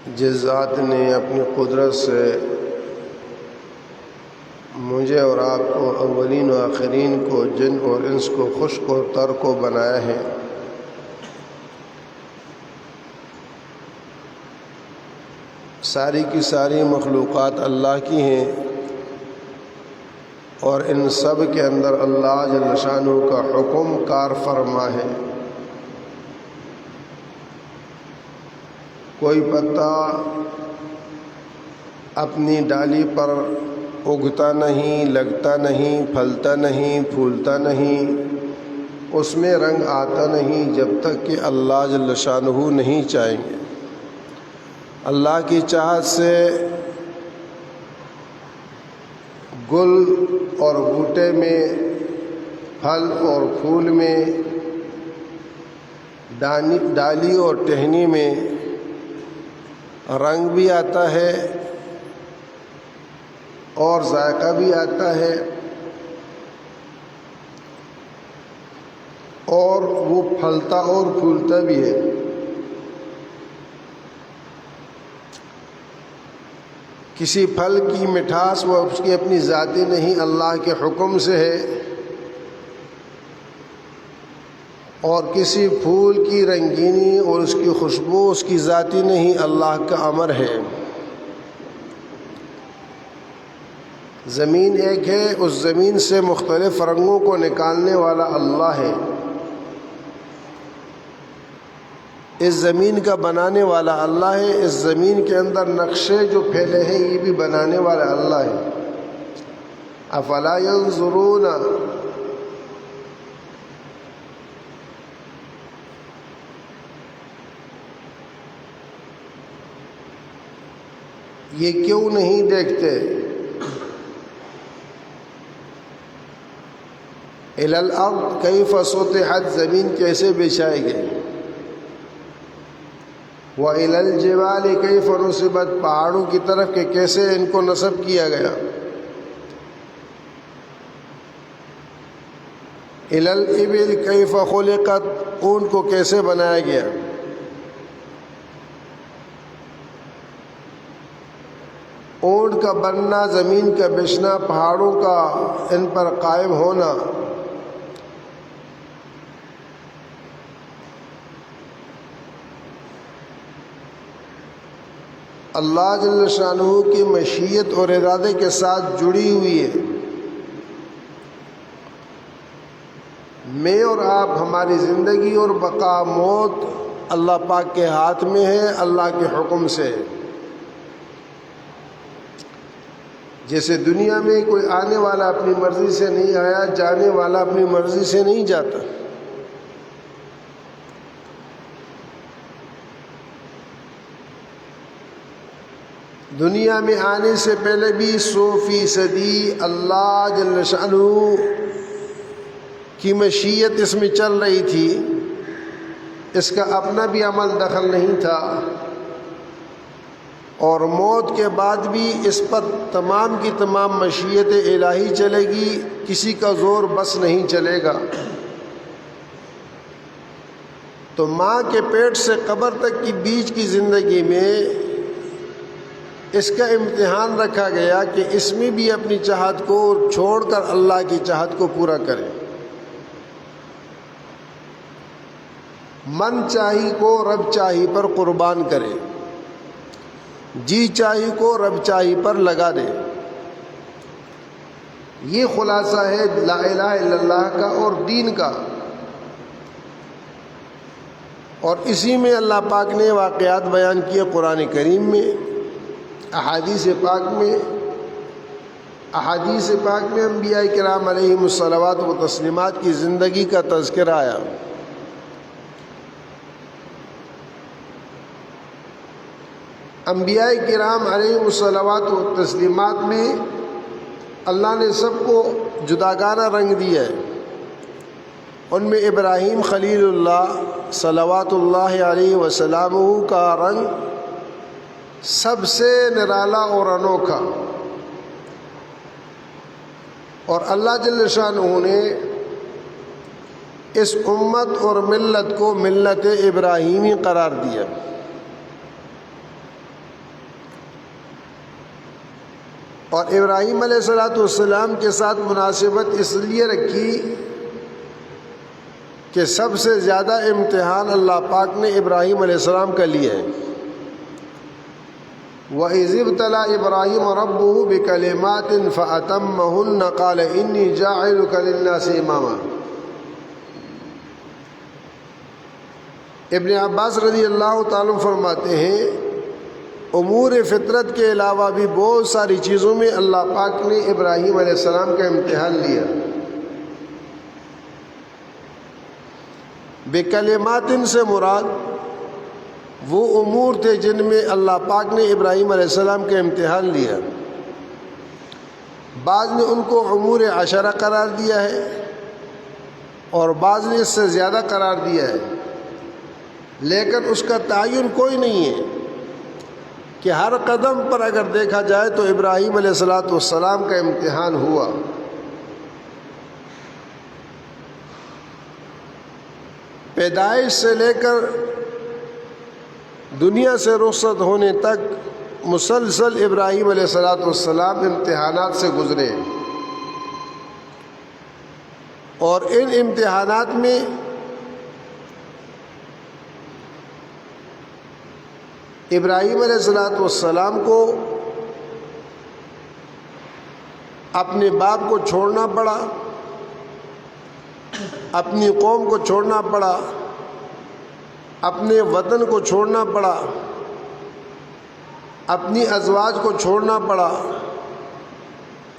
جس ذات نے اپنی قدرت سے مجھے اور آپ کو اولین و آخرین کو جن اور انس کو خشک اور تر کو بنایا ہے، ساری کی ساری مخلوقات اللہ کی ہیں اور ان سب کے اندر اللہ جل شانہ کا حکم کار فرما ہے۔ کوئی پتا اپنی ڈالی پر اگتا نہیں، لگتا نہیں، پھلتا نہیں، پھولتا نہیں، اس میں رنگ آتا نہیں جب تک کہ اللہ جل شانہ نہیں چاہیں گے۔ اللہ کی چاہت سے گل اور بوٹے میں، پھل اور پھول میں، ڈالی اور ٹہنی میں رنگ بھی آتا ہے اور ذائقہ بھی آتا ہے، اور وہ پھلتا اور پھولتا بھی ہے۔ کسی پھل کی مٹھاس وہ اس کی اپنی ذاتی نہیں، اللہ کے حکم سے ہے، اور کسی پھول کی رنگینی اور اس کی خوشبو اس کی ذاتی نہیں، اللہ کا امر ہے۔ زمین ایک ہے، اس زمین سے مختلف رنگوں کو نکالنے والا اللہ ہے۔ اس زمین کا بنانے والا اللہ ہے، اس زمین کے اندر نقشے جو پھیلے ہیں یہ بھی بنانے والا اللہ ہے۔ افلا ينظرون، یہ کیوں نہیں دیکھتے؟ الی الارض کیف سطحت، زمین کیسے بچھائی گئی، وَإِلَى الْجِبَالِ كَيْفَ نُصِبَتْ، پہاڑوں کی طرف کہ کیسے ان کو نصب کیا گیا، إِلَى الْإِبِلِ كَيْفَ خُلِقَتْ، اونٹ کو کیسے بنایا گیا۔ اونٹ کا بننا، زمین کا بچھنا، پہاڑوں کا ان پر قائم ہونا، اللہ جل شانہ کی مشیت اور ارادے کے ساتھ جڑی ہوئی ہے۔ میں اور آپ، ہماری زندگی اور بقا موت اللہ پاک کے ہاتھ میں ہے، اللہ کے حکم سے۔ جیسے دنیا میں کوئی آنے والا اپنی مرضی سے نہیں آیا، جانے والا اپنی مرضی سے نہیں جاتا۔ دنیا میں آنے سے پہلے بھی 100% اللہ جل شانہ کی مشیت اس میں چل رہی تھی، اس کا اپنا بھی عمل دخل نہیں تھا، اور موت کے بعد بھی اس پر تمام کی تمام مشیت الہی چلے گی، کسی کا زور بس نہیں چلے گا۔ تو ماں کے پیٹ سے قبر تک کی بیچ کی زندگی میں اس کا امتحان رکھا گیا کہ اس میں بھی اپنی چاہت کو چھوڑ کر اللہ کی چاہت کو پورا کرے۔ من چاہی کو رب چاہی پر قربان کرے، جی چاہی کو رب چاہی پر لگا دے۔ یہ خلاصہ ہے لا الہ الا اللہ کا اور دین کا، اور اسی میں اللہ پاک نے واقعات بیان کیے قرآن کریم میں، احادیث پاک میں انبیاء کرام علیہم الصلوات و تسلیمات کی زندگی کا تذکرہ آیا۔ انبیاء کرام علیہم الصلوات و تسلیمات میں اللہ نے سب کو جداگانہ رنگ دیا ہے۔ ان میں ابراہیم خلیل اللہ صلوات اللہ علیہ وسلم کا رنگ سب سے نرالا اور انوکھا، اور اللہ جل شانہ نے اس امت اور ملت کو ملت ابراہیمی قرار دیا۔ اور ابراہیم علیہ السلام کے ساتھ مناسبت اس لیے رکھی کہ سب سے زیادہ امتحان اللہ پاک نے ابراہیم علیہ السلام کا لیا ہے۔ وَإِذِ ابْتَلَىٰ إِبْرَاهِيمَ رَبُّهُ بِكَلِمَاتٍ فَأَتَمَّهُنَّ قَالَ إِنِّي جَاعِلُكَ لِلنَّاسِ إِمَامًا۔ ابن عباس رضی اللہ تعالیٰ عنہ فرماتے ہیں امور فطرت کے علاوہ بھی بہت ساری چیزوں میں اللہ پاک نے ابراہیم علیہ السلام کا امتحان لیا۔ بکلمات سے مراد وہ امور تھے جن میں اللہ پاک نے ابراہیم علیہ السلام کا امتحان لیا۔ بعض نے ان کو امور عشرہ قرار دیا ہے اور بعض نے اس سے زیادہ قرار دیا ہے، لیکن اس کا تعین کوئی نہیں ہے کہ ہر قدم پر اگر دیکھا جائے تو ابراہیم علیہ السلام کا امتحان ہوا۔ پیدائش سے لے کر دنیا سے رخصت ہونے تک مسلسل ابراہیم علیہ السلام امتحانات سے گزرے، اور ان امتحانات میں ابراہیم علیہ السلام کو اپنے باپ کو چھوڑنا پڑا، اپنی قوم کو چھوڑنا پڑا، اپنے وطن کو چھوڑنا پڑا، اپنی ازواج کو چھوڑنا پڑا،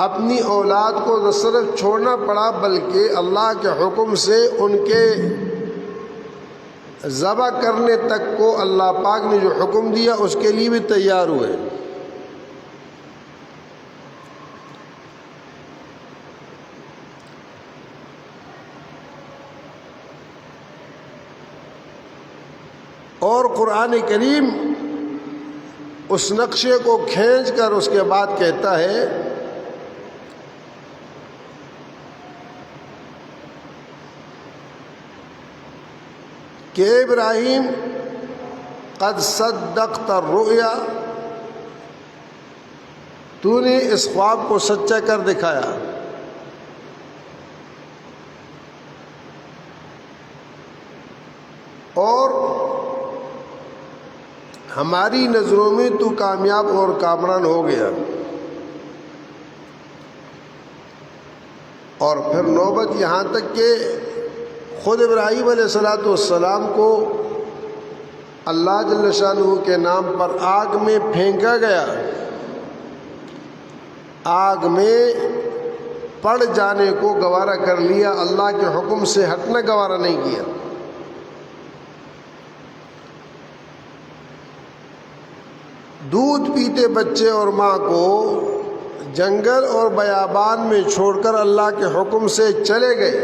اپنی اولاد کو نہ صرف چھوڑنا پڑا بلکہ اللہ کے حکم سے ان کے ذبح کرنے تک کو اللہ پاک نے جو حکم دیا اس کے لیے بھی تیار ہوئے۔ اور قرآن کریم اس نقشے کو کھینچ کر اس کے بعد کہتا ہے کہ ابراہیم قد صدقت الرؤیا، تو نے اس خواب کو سچا کر دکھایا۔ اور ہماری نظروں میں تو کامیاب اور کامران ہو گیا۔ اور پھر نوبت یہاں تک کہ خود ابراہیم علیہ السلام کو اللہ جل شانہ کے نام پر آگ میں پھینکا گیا، آگ میں پڑ جانے کو گوارا کر لیا، اللہ کے حکم سے ہٹنا گوارا نہیں کیا۔ دودھ پیتے بچے اور ماں کو جنگل اور بیابان میں چھوڑ کر اللہ کے حکم سے چلے گئے،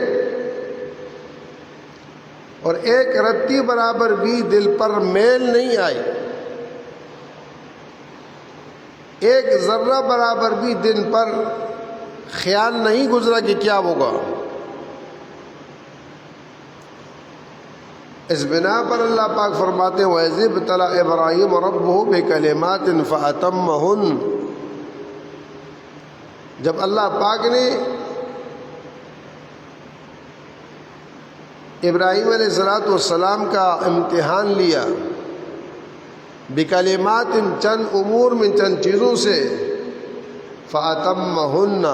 اور ایک رتی برابر بھی دل پر میل نہیں آئی، ایک ذرہ برابر بھی دل پر خیال نہیں گزرا کہ کیا ہوگا۔ اس بنا پر اللہ پاک فرماتے ہیں وَإِذِ ابْتَلَىٰ إِبْرَاهِيمَ رَبُّهُ بِكَلِمَاتٍ فَأَتَمَّهُنَّ، جب اللہ پاک نے ابراہیم علیہ السلام کا امتحان لیا، بکلمات چند امور میں چند چیزوں سے، فَأَتَمَّهُنَّ،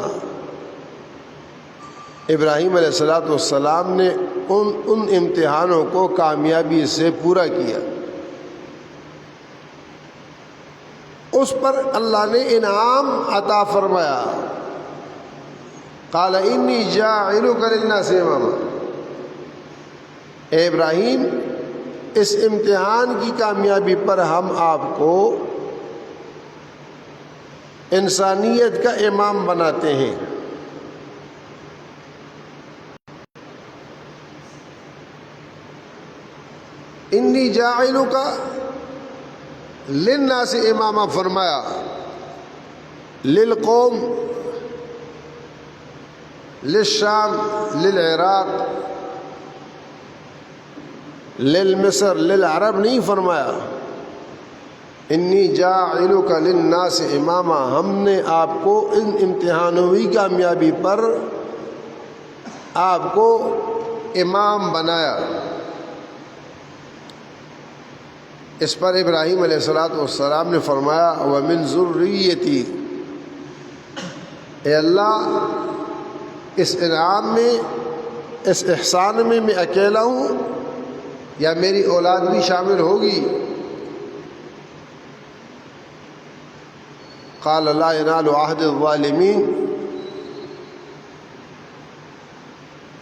ابراہیم علیہ السلام نے ان امتحانوں کو کامیابی سے پورا کیا۔ اس پر اللہ نے انعام عطا فرمایا، قال انی جاعلک للناس اماما، اے ابراہیم اس امتحان کی کامیابی پر ہم آپ کو انسانیت کا امام بناتے ہیں۔ انی جاعلک للناس اماما فرمایا، للقوم، للشام، للعراق، للمصر، للعرب نہیں فرمایا، انی جاعلک للناس اماما، ہم نے آپ کو ان امتحانوں کی کامیابی پر آپ کو امام بنایا۔ اس پر ابراہیم علیہ السلام نے فرمایا وَمِن ذُرِّيَّتِي، اے اللہ اس انعام میں، اس احسان میں اکیلا ہوں یا میری اولاد بھی شامل ہوگی؟ قال لا ينال عہد الظالمین،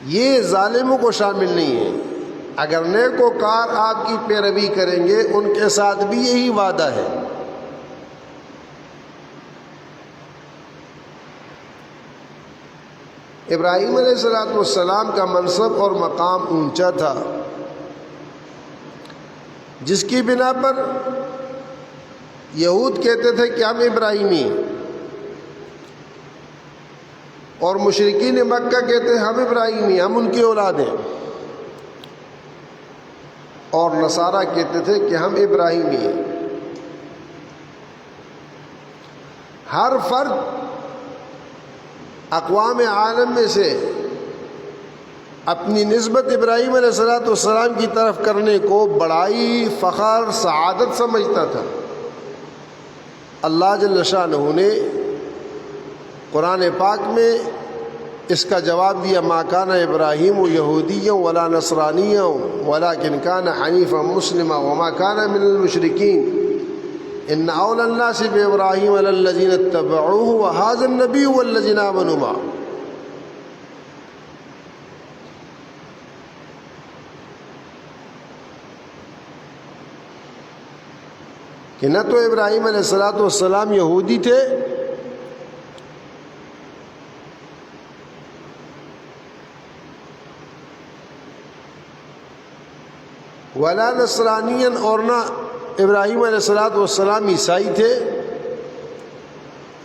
یہ ظالموں کو شامل نہیں ہے، اگر نیکوکار آپ کی پیروی کریں گے ان کے ساتھ بھی یہی وعدہ ہے۔ ابراہیم علیہ السلام کا منصب اور مقام اونچا تھا، جس کی بنا پر یہود کہتے تھے کہ ہم ابراہیمی، اور مشرکین مکہ کہتے ہیں ہم ابراہیمی، ہم ان کی اولاد ہیں، اور نصارہ کہتے تھے کہ ہم ابراہیمی ہیں۔ ہر فرد اقوام عالم میں سے اپنی نسبت ابراہیم علیہ السلام کی طرف کرنے کو بڑائی، فخر، سعادت سمجھتا تھا۔ اللہ جل شانہ نے قرآن پاک میں اس کا جواب دیا، ما کان ابراہیم یہودیا ولا نصرانیا ولکن کان حنیفا مسلما وما کان من المشرکین ان اولی الناس بابراہیم للذین اتبعوہ وہذا النبی والذین آمنوا معہ۔ کہ نہ تو ابراہیم علیہ السلام یہودی تھے ولا نصرانین، اور نہ ابراہیم علیہ السلام عیسائی تھے،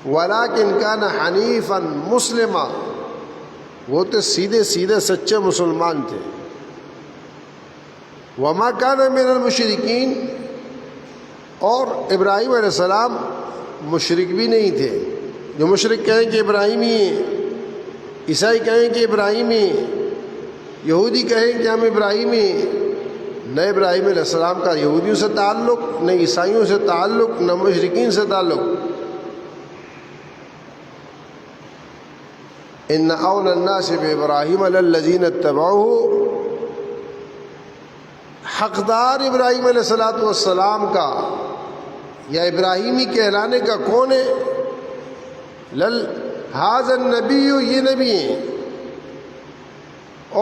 ولیکن کان حنیفا مسلما، وہ تو سیدھے سیدھے سچے مسلمان تھے، وما کان من المشرکین، اور ابراہیم علیہ السلام مشرک بھی نہیں تھے۔ جو مشرک کہیں کہ ابراہیمی ہیں، عیسائی کہیں کہ ابراہیمی، یہودی کہیں کہ ہم ابراہیمی، نہ ابراہیم علیہ السلام کا یہودیوں سے تعلق، نہ عیسائیوں سے تعلق، نہ مشرکین سے تعلق۔ ان اولی الناس بابراہیم للذین اتبعوہ، حقدار ابراہیم علیہ السلام کا یا ابراہیمی کہلانے کا کون ہے؟ ھذا النبی، یہ نبی ہیں،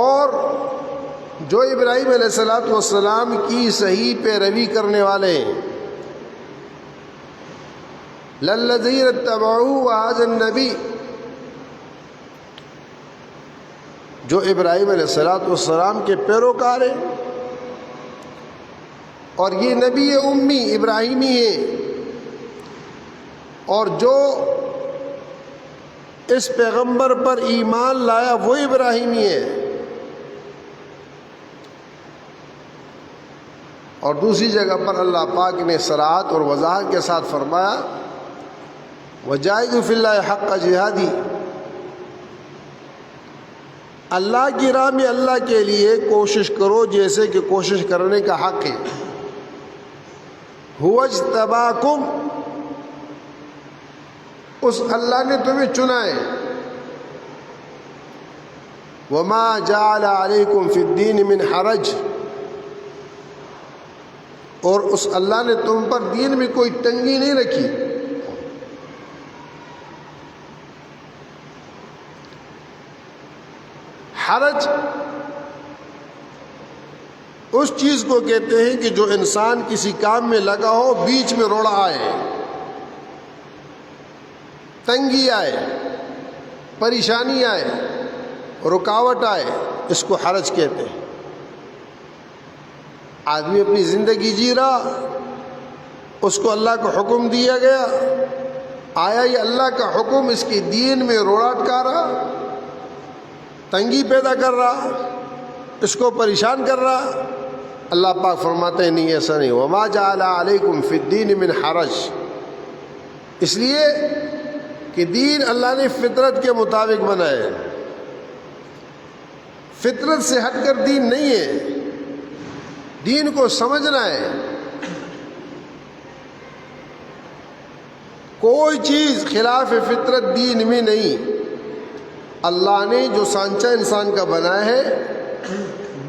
اور جو ابراہیم علیہ السلام کی صحیح پیروی کرنے والے ہیں، للذین اتبعوہ وھذا النبی، جو ابراہیم علیہ السلام کے پیروکار ہیں، اور یہ نبی امی ابراہیمی ہیں، اور جو اس پیغمبر پر ایمان لایا وہ ابراہیمی ہے۔ اور دوسری جگہ پر اللہ پاک نے صراحت اور وضاحت کے ساتھ فرمایا وَجَاهِدُوا فِي اللَّهِ حَقَّ جِهَادِهِ، اللہ کی راہ میں اللہ کے لیے کوشش کرو جیسے کہ کوشش کرنے کا حق ہے۔ هُوَ اجْتَبَاكُمْ، اس اللہ نے تمہیں چنا ہے۔ وَمَا جَعَلَ عَلَيْكُمْ فِي الدِّينِ مِنْ حَرَجٍ، اور اس اللہ نے تم پر دین میں کوئی تنگی نہیں رکھی۔ حرج اس چیز کو کہتے ہیں کہ جو انسان کسی کام میں لگا ہو، بیچ میں روڑا آئے، تنگی آئے، پریشانی آئے، رکاوٹ آئے، اس کو حرج کہتے ہیں۔ آدمی اپنی زندگی جی رہا، اس کو اللہ کا حکم دیا گیا، آیا یہ اللہ کا حکم اس کی دین میں روڑا اٹکا رہا، تنگی پیدا کر رہا، اس کو پریشان کر رہا، اللہ پاک فرماتے ہیں نہیں ایسا نہیں. وما جعل علیکم فی الدین من حرج، اس لیے کہ دین اللہ نے فطرت کے مطابق بنایا ہے. فطرت سے ہٹ کر دین نہیں ہے، دین کو سمجھنا ہے. کوئی چیز خلاف فطرت دین میں نہیں. اللہ نے جو سانچہ انسان کا بنایا ہے،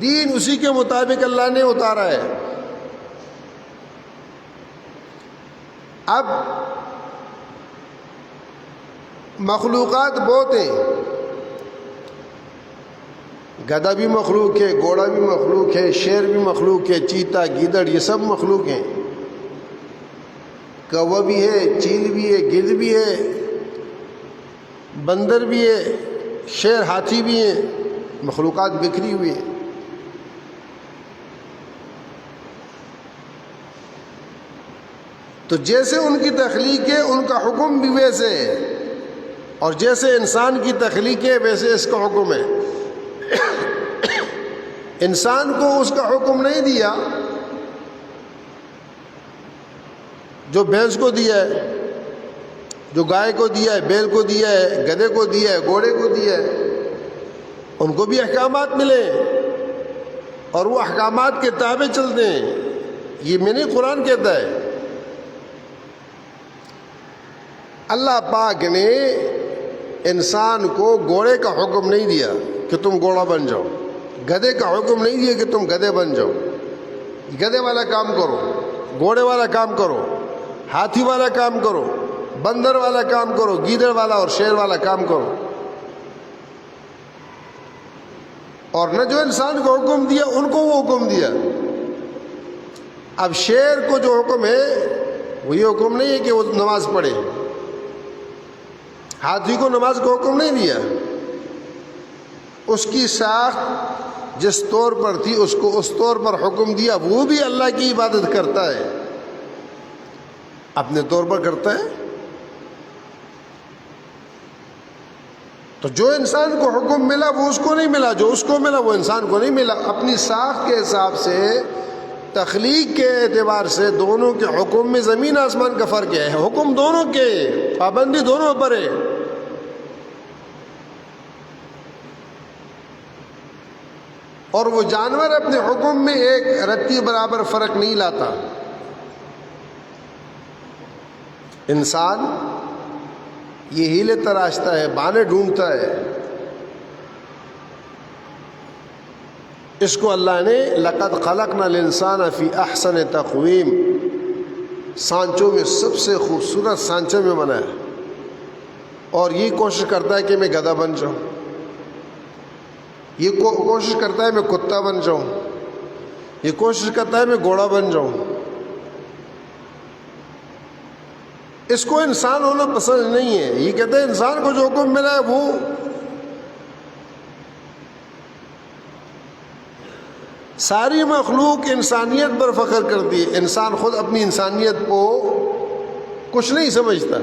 دین اسی کے مطابق اللہ نے اتارا ہے. اب مخلوقات بہت ہیں، گدھا بھی مخلوق ہے، گھوڑا بھی مخلوق ہے، شیر بھی مخلوق ہے، چیتا، گیدڑ، یہ سب مخلوق ہیں. کوا بھی ہے، چیل بھی ہے، گدھ بھی ہے، بندر بھی ہے، شیر، ہاتھی بھی ہیں. مخلوقات بکھری ہوئی ہیں. تو جیسے ان کی تخلیق ہے ان کا حکم بھی ویسے ہے، اور جیسے انسان کی تخلیق ہے ویسے اس کا حکم ہے. انسان کو اس کا حکم نہیں دیا جو بھینس کو دیا ہے، جو گائے کو دیا ہے، بیل کو دیا ہے، گدھے کو دیا ہے، گھوڑے کو دیا ہے. ان کو بھی احکامات ملے اور وہ احکامات کے تابع چلتے ہیں. یہ میں نہیں، قرآن کہتا ہے. اللہ پاک نے انسان کو گھوڑے کا حکم نہیں دیا کہ تم گھوڑا بن جاؤ، گدھے کا حکم نہیں دیا کہ تم گدھے بن جاؤ. گدھے والا کام کرو، گھوڑے والا کام کرو، ہاتھی والا کام کرو، بندر والا کام کرو، گیدڑ والا اور شیر والا کام کرو. اور نہ جو انسان کو حکم دیا ان کو وہ حکم دیا. اب شیر کو جو حکم ہے وہ یہ حکم نہیں ہے کہ وہ نماز پڑھے. ہاتھی کو نماز کا حکم نہیں دیا. اس کی ساخت جس طور پر تھی اس کو اس طور پر حکم دیا. وہ بھی اللہ کی عبادت کرتا ہے، اپنے طور پر کرتا ہے. تو جو انسان کو حکم ملا وہ اس کو نہیں ملا، جو اس کو ملا وہ انسان کو نہیں ملا. اپنی ساخت کے حساب سے، تخلیق کے اعتبار سے دونوں کے حکم میں زمین آسمان کا فرق ہے. حکم دونوں کے، پابندی دونوں پر ہے. اور وہ جانور اپنے حکم میں ایک رتی برابر فرق نہیں لاتا. انسان یہ ہیلے تراشتا ہے، بہانے ڈھونڈتا ہے. اس کو اللہ نے لقد خلقنا الانسان فی احسن تقویم، سانچوں میں سب سے خوبصورت سانچے میں بنایا. اور یہ کوشش کرتا ہے کہ میں گدھا بن جاؤں، یہ کوشش کرتا ہے میں کتا بن جاؤں، یہ کوشش کرتا ہے میں گھوڑا بن جاؤں. اس کو انسان ہونا پسند نہیں ہے. یہ کہتے ہیں انسان کو جو حکم ملا ہے وہ ساری مخلوق انسانیت پر فخر کرتی ہے. انسان خود اپنی انسانیت کو کچھ نہیں سمجھتا.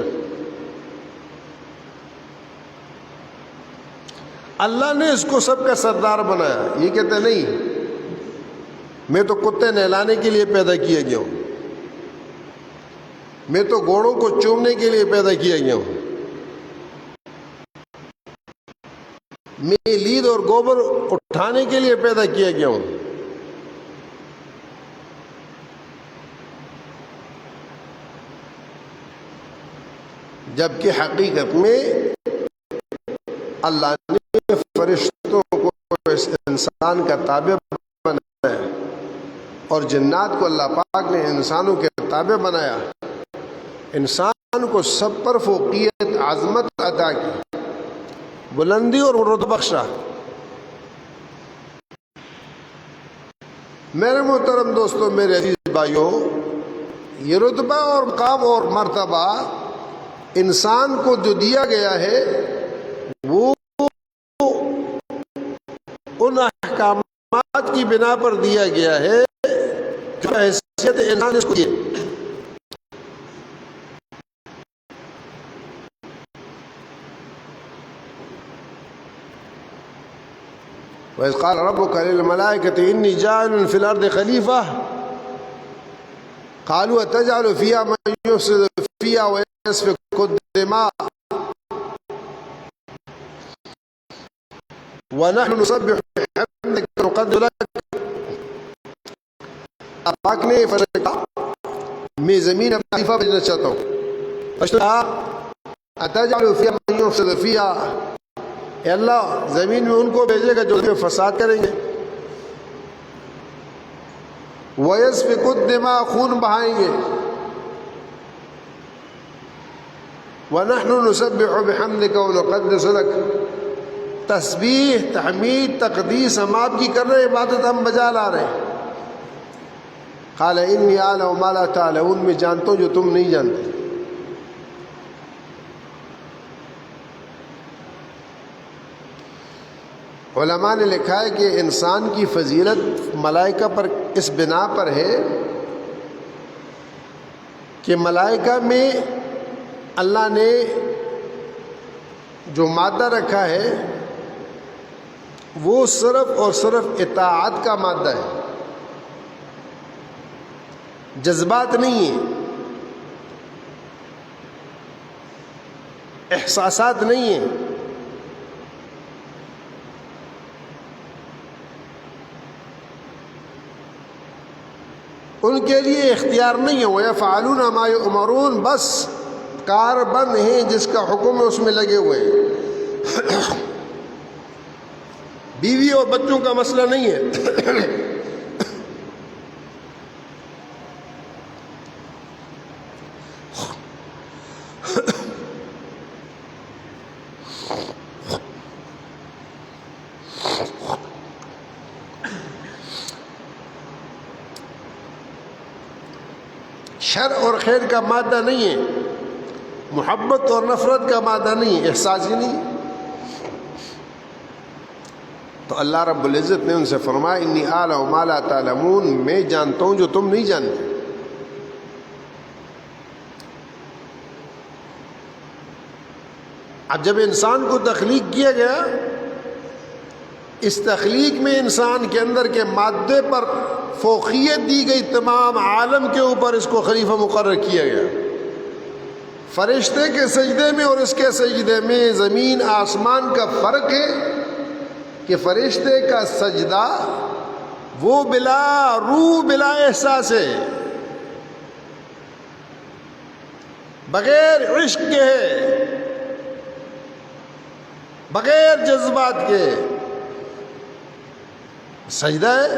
اللہ نے اس کو سب کا سردار بنایا. یہ کہتے ہیں نہیں، میں تو کتے نہلانے کے لیے پیدا کیا گیا ہوں، میں تو گھوڑوں کو چومنے کے لیے پیدا کیا گیا ہوں، میں لید اور گوبر اٹھانے کے لیے پیدا کیا گیا ہوں. جبکہ حقیقت میں اللہ نے فرشتوں کو اس انسان کا تابع بنایا اور جنات کو اللہ پاک نے انسانوں کے تابع بنایا. انسان کو سب پر فوقیت، عظمت عطا کی، بلندی اور رتبہ بخشا. میرے محترم دوستوں، میرے عزیز بھائیوں، یہ رتبہ اور مقام اور مرتبہ انسان کو جو دیا گیا ہے وہ ان احکامات کی بنا پر دیا گیا ہے جو حیثیت انسان اس کو دی. وَإِذْ قَالَ رَبُّكَ لِلْمَلَائِكَةِ إِنِّي جَاعِلٌ فِي الْأَرْضِ خَلِيفَةً قَالُوا أَتَجْعَلُ فِيهَا مَن يُفْسِدُ فِيهَا وَيَسْفِكُ الدِّمَاءَ وَنَحْنُ نُسَبِّحُ بِحَمْدِكَ وَنُقَدِّسُ لَكَ. پاک نے فرمایا میں زمین اپنا خلیفہ بننا چاہتا ہوں. أَتَجْعَلُ فِيهَا مَن يُفْسِدُ فِيهَا، اے اللہ زمین میں ان کو بھیجے گا جو فساد کریں گے. وَيَسْفِكُ الدِّمَاءَ، خون بہائیں گے. وَنَحْنُ نُسَبِّحُ بِحَمْدِكَ وَنُقَدِّسُ لَكَ، تسبیح تحمید تقدیس ہم آپ کی کر رہے ہیں، عبادت ہم بجا لا رہے ہیں. قال انی اعلم ما لا تعلمون، میں جانتا ہوں جو تم نہیں جانتے. علماء نے لکھا ہے کہ انسان کی فضیلت ملائکہ پر اس بنا پر ہے کہ ملائکہ میں اللہ نے جو مادہ رکھا ہے وہ صرف اور صرف اطاعت کا مادہ ہے، جذبات نہیں ہیں، احساسات نہیں ہیں. ان کے لیے اختیار نہیں ہے. وَيَفْعَلُونَ مَا يُؤْمَرُونَ، بس کار بند ہیں جس کا حکم ہے اس میں لگے ہوئے ہیں. بیوی اور بچوں کا مسئلہ نہیں ہے. شر اور خیر کا مادہ نہیں ہے، محبت اور نفرت کا مادہ نہیں ہے، احساس ہی نہیں. تو اللہ رب العزت نے ان سے فرمایا انی اعلم ما لا تعلمون، میں جانتا ہوں جو تم نہیں جانتے. اب جب انسان کو تخلیق کیا گیا، اس تخلیق میں انسان کے اندر کے مادے پر فوقیت دی گئی، تمام عالم کے اوپر اس کو خلیفہ مقرر کیا گیا. فرشتے کے سجدے میں اور اس کے سجدے میں زمین آسمان کا فرق ہے کہ فرشتے کا سجدہ وہ بلا روح بلا احساس ہے، بغیر عشق کے ہے، بغیر جذبات کے سجدہ ہے.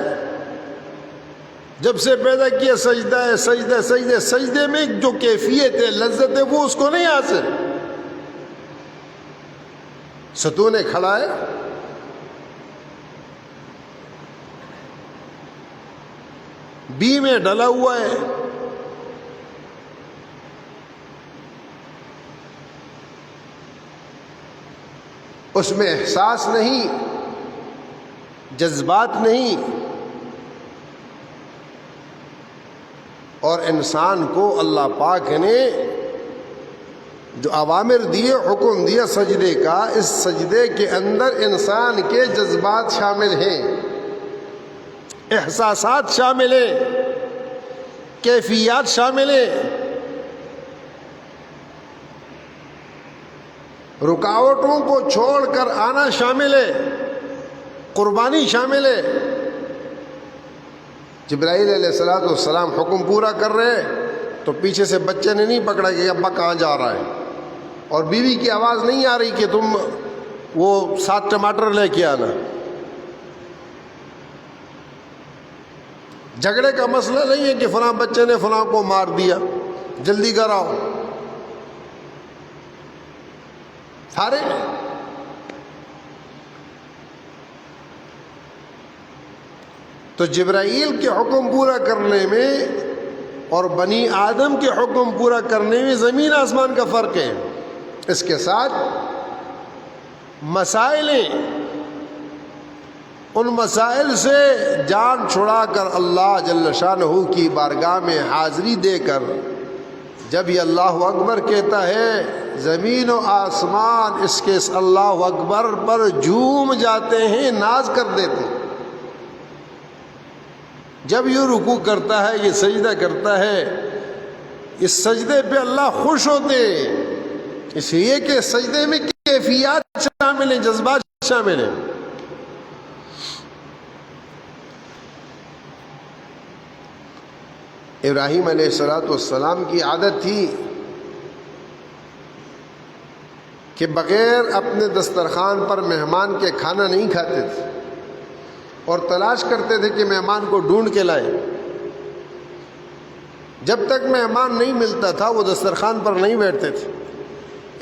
جب سے پیدا کیا سجدہ ہے، سجدہ سجدے سجدے میں جو کیفیت ہے، لذت ہے، وہ اس کو نہیں حاصل. ستون کھڑا ہے، بی میں ڈلا ہوا ہے، اس میں احساس نہیں، جذبات نہیں. اور انسان کو اللہ پاک نے جو اوامر دیے، حکم دیا سجدے کا، اس سجدے کے اندر انسان کے جذبات شامل ہیں، احساسات شامل ہیں، کیفیات شامل ہیں. رکاوٹوں کو چھوڑ کر آنا شامل ہے، قربانی شامل ہے. جبرائیل علیہ السلام حکم پورا کر رہے تو پیچھے سے بچے نے نہیں پکڑا کہ ابا کہاں جا رہا ہے، اور بیوی کی آواز نہیں آ رہی کہ تم وہ 7 ٹماٹر لے کے آنا. جھگڑے کا مسئلہ نہیں ہے کہ فلاں بچے نے فلاں کو مار دیا، جلدی کراؤ. سارے تو جبرائیل کے حکم پورا کرنے میں اور بنی آدم کے حکم پورا کرنے میں زمین آسمان کا فرق ہے. اس کے ساتھ مسائل ہیں، ان مسائل سے جان چھڑا کر اللہ جل شانہ کی بارگاہ میں حاضری دے کر جب یہ اللہ اکبر کہتا ہے زمین و آسمان اس کے اللہ اکبر پر جھوم جاتے ہیں، ناز کر دیتے ہیں۔ جب یہ رکوع کرتا ہے، یہ سجدہ کرتا ہے، اس سجدے پہ اللہ خوش ہوتے ہیں، اس لیے کہ سجدے میں کیفیات شامل ہیں، جذبات شامل ہیں۔ ابراہیم علیہ السلام کی عادت تھی کہ بغیر اپنے دسترخوان پر مہمان کے کھانا نہیں کھاتے تھے، اور تلاش کرتے تھے کہ مہمان کو ڈھونڈ کے لائے۔ جب تک مہمان نہیں ملتا تھا وہ دسترخوان پر نہیں بیٹھتے تھے۔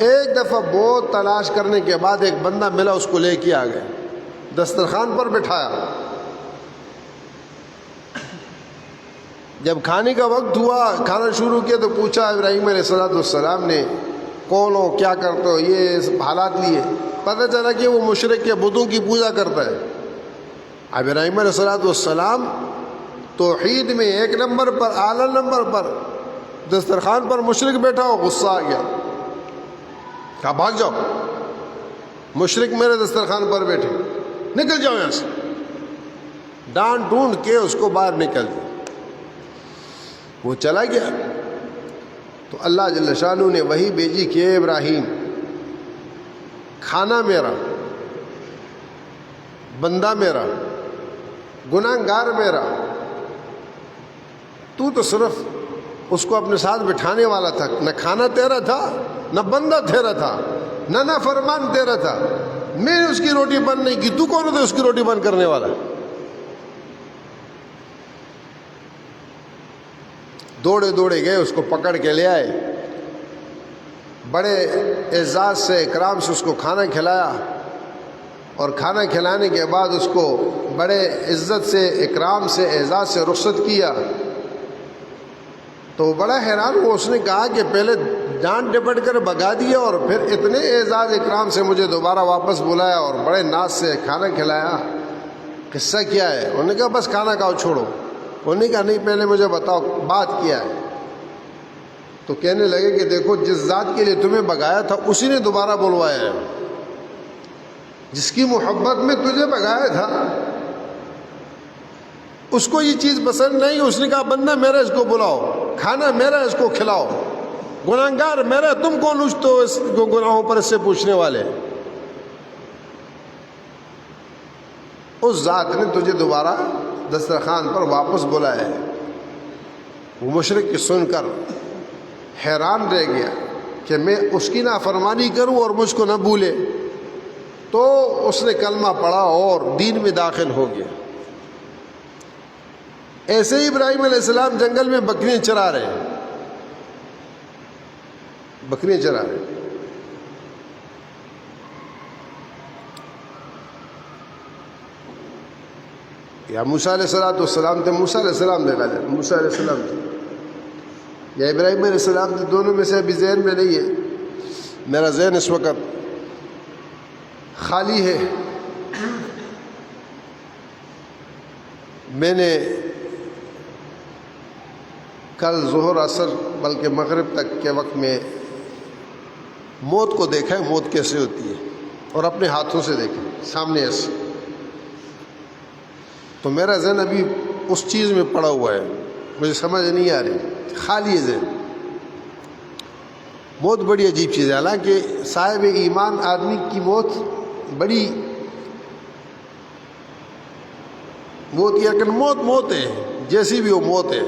ایک دفعہ بہت تلاش کرنے کے بعد ایک بندہ ملا، اس کو لے کے آ گئے، دسترخوان پر بٹھایا۔ جب کھانے کا وقت ہوا، کھانا شروع کیا تو پوچھا ابراہیم علیہ السلام نے، کون ہو، کیا کرتے ہو، یہ حالات لیے۔ پتہ چلا کہ وہ مشرک کے بتوں کی پوجا کرتا ہے۔ ابراہیم علیہ السلام توحید میں ایک نمبر پر، اعلیٰ نمبر پر، دسترخوان پر مشرک بیٹھا ہو، غصہ آ گیا، کہا بھاگ جاؤ، مشرک میرے دسترخوان پر بیٹھے، نکل جاؤ یہاں سے۔ ڈانٹ ڈھونڈ کے اس کو باہر نکل دیا، وہ چلا گیا۔ تو اللہ جل شانہ نے وہی بھیجی کہ اے ابراہیم، کھانا میرا، بندہ میرا، گناہگار میرا، تو صرف اس کو اپنے ساتھ بٹھانے والا تھا، نہ کھانا تیرا تھا، نہ بندہ تیرا تھا، نہ فرمان تیرا تھا۔ میں نے اس کی روٹی بند نہیں کی، تو کون ہوتا اس کی روٹی بند کرنے والا؟ دوڑے دوڑے گئے، اس کو پکڑ کے لے آئے، بڑے اعزاز سے، اکرام سے اس کو کھانا کھلایا، اور کھانا کھلانے کے بعد اس کو بڑے عزت سے، اکرام سے، اعزاز سے رخصت کیا۔ تو بڑا حیران ہوا، اس نے کہا کہ پہلے ڈانٹ ڈپٹ کر بھگا دیا اور پھر اتنے اعزاز اکرام سے مجھے دوبارہ واپس بلایا اور بڑے ناز سے کھانا کھلایا، قصہ کیا ہے؟ انہوں نے کہا بس کھانا کھاؤ، چھوڑو۔ انہوں نے کہا نہیں، پہلے مجھے بتاؤ بات کیا ہے۔ تو کہنے لگے کہ دیکھو، جس ذات کے لیے تمہیں بھگایا تھا اسی نے دوبارہ بلوایا ہے، جس کی محبت میں تجھے بھگایا تھا اس کو یہ چیز پسند نہیں۔ اس نے کہا بندہ میرا، اس کو بلاؤ، کھانا میرا، اس کو کھلاؤ، گناہگار میرا، تم کون اس تو اس گناہوں پر اس سے پوچھنے والے؟ اس ذات نے تجھے دوبارہ دسترخوان پر واپس بلایا ہے۔ وہ مشرک کی سن کر حیران رہ گیا کہ میں اس کی نافرمانی کروں اور مجھ کو نہ بھولے۔ تو اس نے کلمہ پڑھا اور دین میں داخل ہو گیا۔ ایسے ہی ابراہیم علیہ السلام جنگل میں بکریاں چرا رہے ہیں، بکریاں چرا رہے ہیں۔ یا موسیٰ علیہ السلام تھے، موسیٰ علیہ السلام دیکھا جائے، موسیٰ علیہ السلام تھے یا ابراہیم علیہ السلام تھے، دونوں میں سے ابھی ذہن میں نہیں ہے، میرا ذہن اس وقت خالی ہے۔ میں نے کل ظہر عصر بلکہ مغرب تک کے وقت میں موت کو دیکھا ہے، موت کیسے ہوتی ہے، اور اپنے ہاتھوں سے دیکھا سامنے ایسے۔ تو میرا ذہن ابھی اس چیز میں پڑا ہوا ہے، مجھے سمجھ نہیں آ رہی، خالی ہے ذہن۔ موت بڑی عجیب چیز ہے، حالانکہ صاحب ایمان آدمی کی موت بڑی موت کی، لیکن موت ہے، جیسی بھی ہو موت ہے،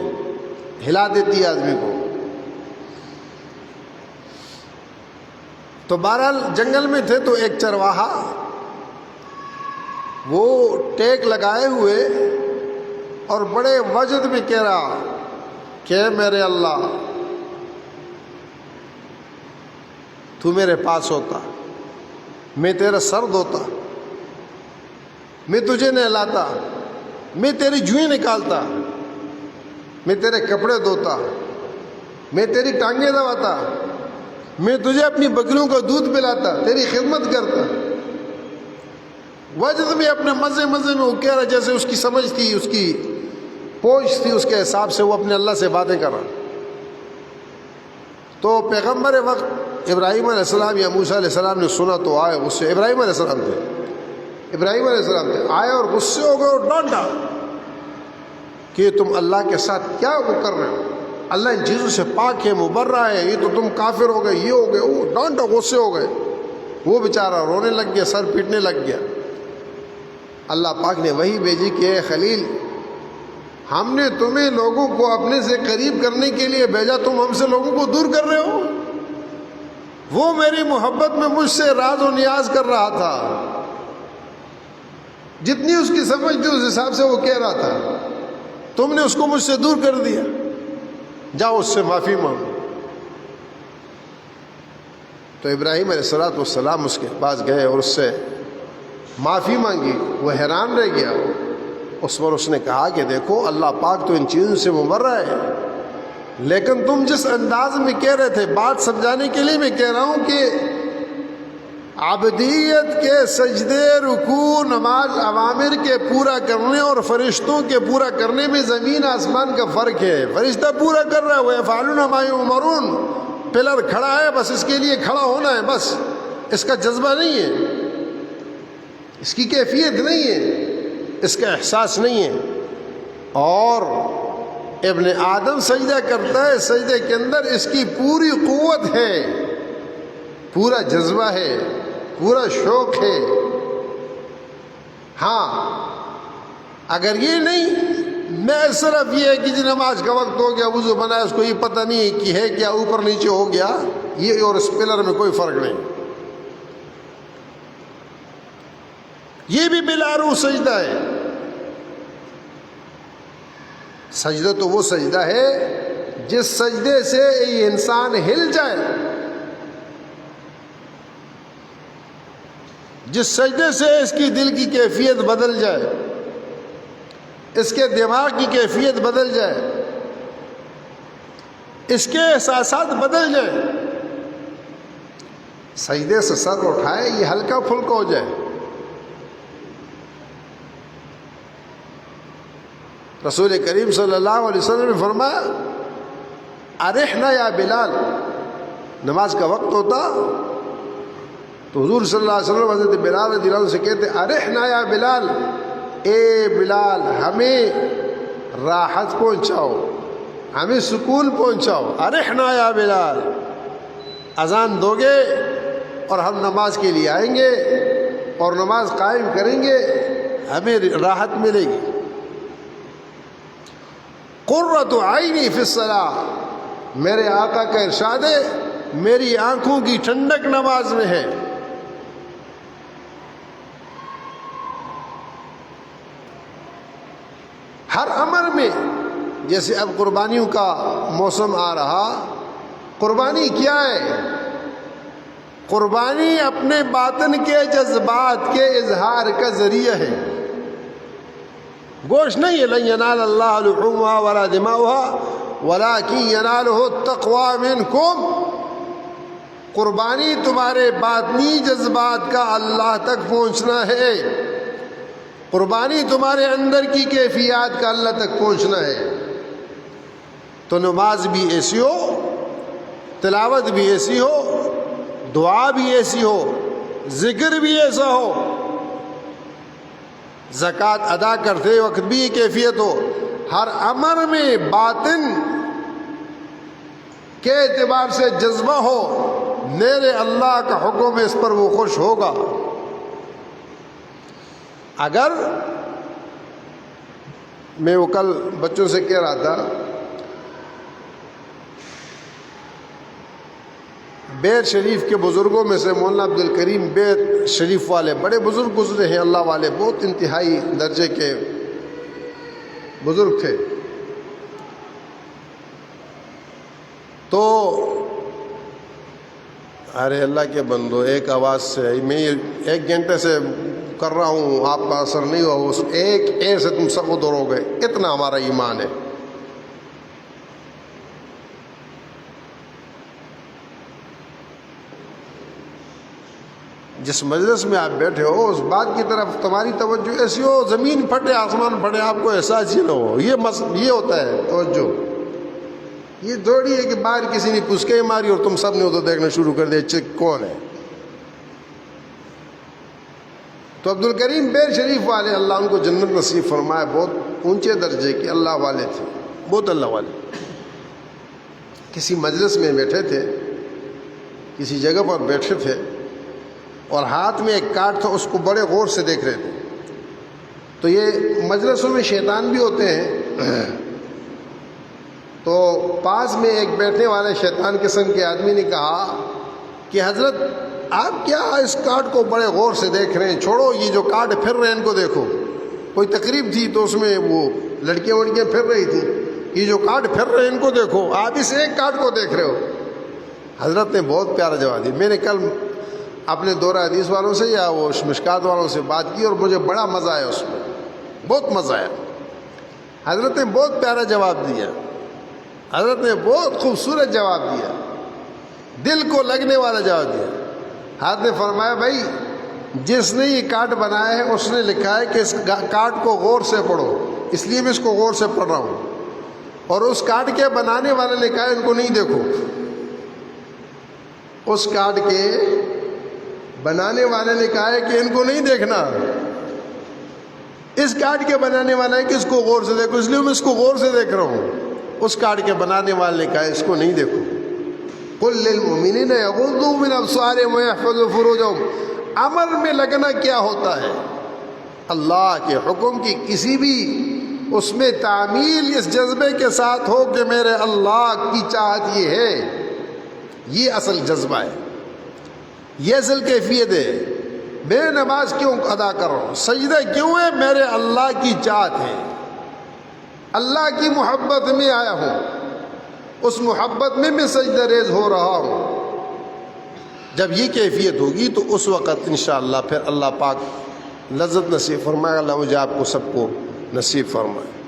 ہلا دیتی ہے آدمی کو۔ تو بہرحال جنگل میں تھے تو ایک چرواہا وہ ٹیک لگائے ہوئے اور بڑے وجد میں کہہ رہا کہ میرے اللہ، تو میرے پاس ہوتا، میں تیرا سر دھوتا، میں تجھے نہلاتا، میں تیری جوئیں نکالتا، میں تیرے کپڑے دھوتا، میں تیری ٹانگیں دباتا، میں تجھے اپنی بکریوں کا دودھ پلاتا، تیری خدمت کرتا۔ وجد میں اپنے مزے میں وہ کہہ رہا، جیسے اس کی سمجھ تھی، اس کی پوچھ تھی، اس کے حساب سے وہ اپنے اللہ سے باتیں کر رہا۔ تو پیغمبر وقت ابراہیم علیہ السلام یا موسیٰ علیہ السلام نے سنا تو آئے غصے. ابراہیم علیہ السلام تھے آئے اور غصے ہو گئے اور ڈانٹا کہ تم اللہ کے ساتھ کیا وہ کر رہے ہو, اللہ ان چیزوں سے پاک ہے, مبرہ ہے, یہ تو تم کافر ہو گئے, یہ ہو گئے. وہ ڈانٹا, غصے ہو گئے. وہ بیچارہ رونے لگ گیا, سر پیٹنے لگ گیا. اللہ پاک نے وہی بھیجی کہ اے خلیل, ہم نے تمہیں لوگوں کو اپنے سے قریب کرنے کے لیے بھیجا, تم ہم سے لوگوں کو دور کر رہے ہو. وہ میری محبت میں مجھ سے راز و نیاز کر رہا تھا, جتنی اس کی سمجھ تھی اس حساب سے وہ کہہ رہا تھا, تم نے اس کو مجھ سے دور کر دیا. جاؤ اس سے معافی مانگو. تو ابراہیم علیہ السلام اس کے پاس گئے اور اس سے معافی مانگی. وہ حیران رہ گیا. اس پر اس نے کہا کہ دیکھو اللہ پاک تو ان چیزوں سے مبرہ ہے, لیکن تم جس انداز میں کہہ رہے تھے, بات سمجھانے کے لیے میں کہہ رہا ہوں کہ عبدیت کے سجدے, رکوع, نماز, اوامر کے پورا کرنے اور فرشتوں کے پورا کرنے میں زمین آسمان کا فرق ہے. فرشتہ پورا کر رہا ہے, وہ یفعلون ما یؤمرون, پلر کھڑا ہے, بس اس کے لیے کھڑا ہونا ہے, بس اس کا جذبہ نہیں ہے, اس کی کیفیت نہیں ہے, اس کا احساس نہیں ہے. اور ابن آدم سجدہ کرتا ہے, سجدے کے اندر اس کی پوری قوت ہے, پورا جذبہ ہے, پورا شوق ہے. ہاں اگر یہ نہیں, میں صرف یہ ہے کہ جی نماز کا وقت ہو گیا, وضو بنایا, اس کو یہ پتہ نہیں ہے کہ ہے کیا, اوپر نیچے ہو گیا, یہ اور اس پلر میں کوئی فرق نہیں. یہ بھی بلا روح سجدہ ہے. سجدہ تو وہ سجدہ ہے جس سجدے سے یہ انسان ہل جائے, جس سجدے سے اس کی دل کی کیفیت بدل جائے, اس کے دماغ کی کیفیت بدل جائے, اس کے احساسات بدل جائیں. سجدے سے سر اٹھائے, یہ ہلکا پھلکا ہو جائے. رسول کریم صلی اللہ علیہ وسلم نے فرمایا ارحنا یا بلال, نماز کا وقت ہوتا تو حضور صلی اللہ علیہ وسلم حضرت بلال رضی اللہ عنہ سے کہتے ارحنا یا بلال, اے بلال ہمیں راحت پہنچاؤ, ہمیں سکون پہنچاؤ. ارحنا یا بلال, اذان دو گے اور ہم نماز کے لیے آئیں گے اور نماز قائم کریں گے, ہمیں راحت ملے گی. قرۃ عینی فی الصلاۃ, میرے آقا کا ارشاد ہے میری آنکھوں کی ٹھنڈک نماز میں ہے. ہر امر میں, جیسے اب قربانیوں کا موسم آ رہا, قربانی کیا ہے؟ قربانی اپنے باطن کے جذبات کے اظہار کا ذریعہ ہے, گوشت نہیں ہے. لن ینال اللہ لحومها ولا دماؤها ولکن ینالہ التقوی منکم. قربانی تمہارے باطنی جذبات کا اللہ تک پہنچنا ہے, قربانی تمہارے اندر کی کیفیات کا اللہ تک پہنچنا ہے. تو نماز بھی ایسی ہو, تلاوت بھی ایسی ہو, دعا بھی ایسی ہو, ذکر بھی ایسا ہو, زکوٰۃ ادا کرتے وقت بھی یہ کیفیت ہو. ہر امر میں باطن کے اعتبار سے جذبہ ہو, میرے اللہ کا حکم ہے, اس پر وہ خوش ہوگا. اگر میں وہ کل بچوں سے کہہ رہا تھا, بیت شریف کے بزرگوں میں سے مولانا عبد الکریم بیت شریف والے بڑے بزرگ گزرے ہیں, اللہ والے, بہت انتہائی درجے کے بزرگ تھے. تو ارے اللہ کے بندو, ایک آواز سے میں 1 گھنٹے سے کر رہا ہوں, آپ کا اثر نہیں ہوا, اس ایک اے سے تم سب دور ہو گئے. اتنا ہمارا ایمان ہے. جس مجلس میں آپ بیٹھے ہو اس بات کی طرف تمہاری توجہ ایسی ہو, زمین پھٹے آسمان پھٹے, آپ کو احساس ہی نہ ہو. یہ ہوتا ہے توجہ. یہ تھوڑی ہے کہ باہر کسی نے پسکے ماری اور تم سب نے ادھر دیکھنا شروع کر دیا کون ہے. تو عبد الکریم بیر شریف والے اللہ ان کو جنت نصیب فرمائے، بہت اونچے درجے کے اللہ والے تھے، بہت اللہ والے. کسی مجلس میں بیٹھے تھے، کسی جگہ پر بیٹھے تھے اور ہاتھ میں ایک کارڈ تھا، اس کو بڑے غور سے دیکھ رہے تھے. تو یہ مجلسوں میں شیطان بھی ہوتے ہیں. تو پاس میں ایک بیٹھنے والے شیطان قسم کے آدمی نے کہا کہ حضرت آپ کیا اس کارڈ کو بڑے غور سے دیکھ رہے ہیں، چھوڑو یہ جو کارڈ پھر رہے ہیں ان کو دیکھو. کوئی تقریب تھی تو اس میں وہ لڑکیاں وڑکیاں پھر رہی تھیں، یہ جو کارڈ پھر رہے ہیں ان کو دیکھو، آپ اس ایک کارڈ کو دیکھ رہے ہو. حضرت نے بہت پیارا جواب دیا. میں نے کل اپنے دورہ حدیث والوں سے یا وہ مشکات والوں سے بات کی اور مجھے بڑا مزہ آیا، اس میں بہت مزہ آیا. حضرت نے بہت پیارا جواب دیا، حضرت نے بہت خوبصورت جواب دیا، دل کو لگنے والا جواب دیا. حضرت نے فرمایا بھائی جس نے یہ کارڈ بنایا ہے اس نے لکھا ہے کہ اس کارڈ کو غور سے پڑھو، اس لیے میں اس کو غور سے پڑھ رہا ہوں. اور اس کارڈ کے بنانے والے نے کہا ان کو نہیں دیکھو. اس کارڈ کے بنانے والے نے کہا ہے کہ ان کو نہیں دیکھنا. اس کارڈ کے بنانے والا ہے کہ اس کو غور سے دیکھو، اس لیے میں اس کو غور سے دیکھ رہا ہوں. اس کارڈ کے بنانے والے نے کہا اس کو نہیں دیکھو. قل للمؤمنین یغضوا من ابصارهم ویحفظوا فروجهم. عمل میں لگنا کیا ہوتا ہے؟ اللہ کے حکم کی کسی بھی اس میں تعمیل اس جذبے کے ساتھ ہو کہ میرے اللہ کی چاہت یہ ہے. یہ اصل جذبہ ہے، یہ اصل کیفیت ہے. میں نماز کیوں ادا کر رہا ہوں، سجدہ کیوں ہے؟ میرے اللہ کی چاہت ہے، اللہ کی محبت میں آیا ہوں، اس محبت میں سجدہ ریز ہو رہا ہوں. جب یہ کیفیت ہوگی تو اس وقت انشاءاللہ پھر اللہ پاک لذت نصیب فرمائے. اللہ مجھے آپ کو سب کو نصیب فرمائے.